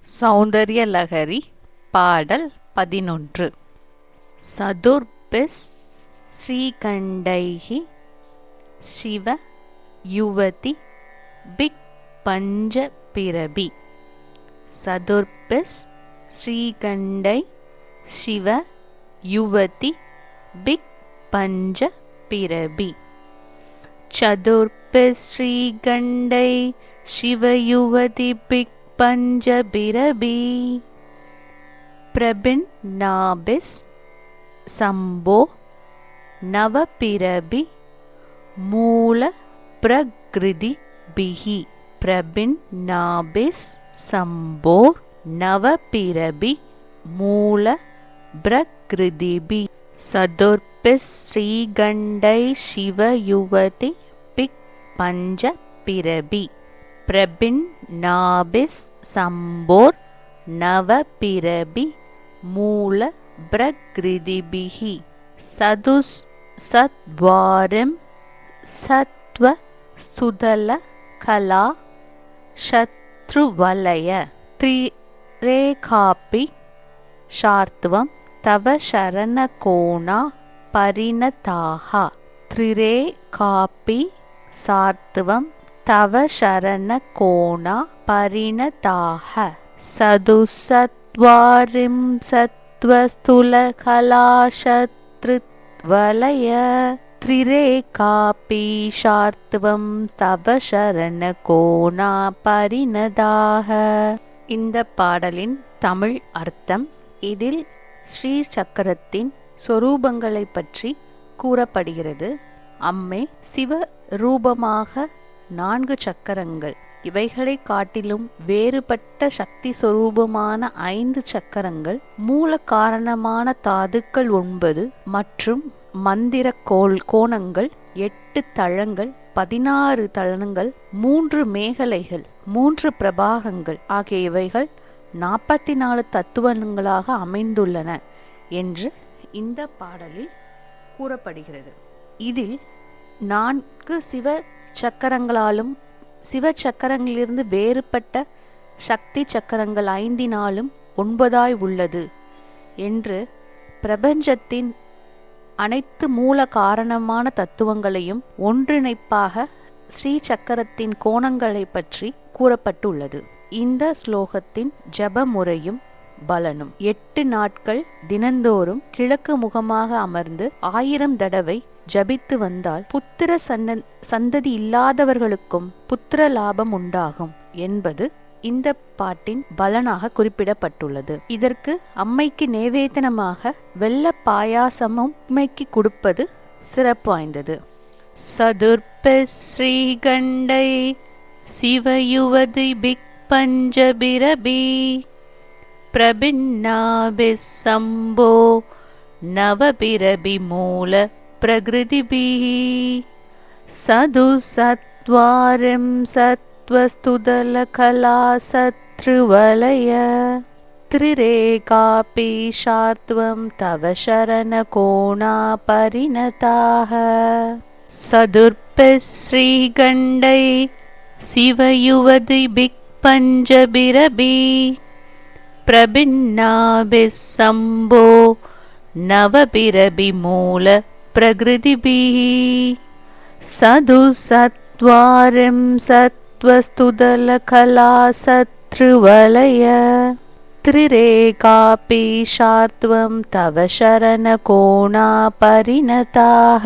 சௌந்தர்ய லகரி பாடல் 11. சதுர்பிஸ் ஸ்ரீகண்டைஹி சிவ யுவதி பிக் பஞ்ச பிரபி. சதுர்பிஸ் ஸ்ரீகண்டை சிவ யுவதி பிக் பஞ்ச பிரபி. சதுர்பிஸ் ஸ்ரீகண்டை சிவ யுவதி பிக் பஞ்சபிரபி. பிரபின்னாபிஸ் சம்போ நவபிரபி மூல பிரகிருதி பிஹி. பிரபின்னாபிஸ் சம்போ நவபிரபி மூல பிரகிருதிபி. சதுர்பிஸ் ஸ்ரீகண்டை சிவ யுவதி பிக் பஞ்ச பிரபி. பிரபின்னாபிஸ் சம்போர் நவபிரபி மூல பிரகிருதிபிஹி. சதுஸ் சத்வாரிம் சத்வ சுதல கலா சத்ருவலய. த்ரிரேகாபி ஷார்த்வம் தவ சரண கோணா பரிணதாஹ. த்ரிரேகாபி சார்த்வம் தவ சரண கோணா பரிணதாஹ. சதுசத்வாரிம் சத்வஸ்துல கலாஷத்ருவலய. த்ரிரேகாபி ஷார்த்வம் தவ சரண கோணா பரிணதாஹ. இந்த பாடலின் தமிழ் அர்த்தம். இதில் ஸ்ரீ சக்கரத்தின் சொரூபங்களை பற்றி கூறப்படுகிறது. அம்மே சிவ ரூபமாக 4 சக்கரங்கள், இவைகளை காட்டிலும் வேறுபட்ட சக்தி சொரூபமான 5 சக்கரங்கள், மூல காரணமான தாதுக்கள் 9 மற்றும் மந்திர கோணங்கள் 8 தளங்கள், 16 தளங்கள், 3 மேகலைகள், 3 பிரபாகங்கள் ஆகிய இவைகள் 44 தத்துவங்களாக அமைந்துள்ளன என்று இந்த பாடலில் கூறப்படுகிறது. இதில் 4 சிவ சக்கரங்களாலும் சிவ சக்கரங்களிலிருந்து வேறுபட்ட சக்தி சக்கரங்கள் 5 9 உள்ளது என்று பிரபஞ்சத்தின் அனைத்து மூல காரணமான தத்துவங்களையும் ஒன்றிணைப்பாக ஸ்ரீ சக்கரத்தின் கோணங்களை பற்றி கூறப்பட்டுள்ளது. இந்த ஸ்லோகத்தின் ஜப முறையும் பலனும்: 8 நாட்கள் தினந்தோறும் கிழக்கு முகமாக அமர்ந்து 1000 தடவை ஜபித்து வந்தால் புத்திர சந்ததி இல்லாதவர்களுக்கும் புத்திர லாபம் உண்டாகும் என்பது இந்த பாட்டின் பலனாக குறிப்பிடப்பட்டுள்ளது. இதற்கு அம்மைக்கு நேவேதனமாக வெள்ள பாயாசமும் அம்மைக்கு கொடுப்பது சிறப்பு வாய்ந்தது. சதுர்பிஸ் ஸ்ரீகண்டை சிவயுவதி பிக் பஞ்சபிரபி. பிரபின்னாபிஸ் சம்போ நவபிரபி மூல பிரகிருதிபிஹி. சதுசத்வாரிம் சத்வஸ்துதல கலா சத்ருவலய. த்ரிரேகாபி ஷார்த்வம் தவ சரண கோணா பரிணதாஹ. சதுர்பிஸ் ஸ்ரீகண்டை சிவயுவதி பிக் பஞ்சபிரபி. பிரபின்னாபிஸ் சம்போ நவபிரபி மூல பிரகிருதிபிஹி. சதுசத்வாரிம் சத்வஸ்துதல கலா சத்ருவலய. த்ரிரேகாபி ஷார்த்வம் தவ சரண கோணா பரிணதாஹ.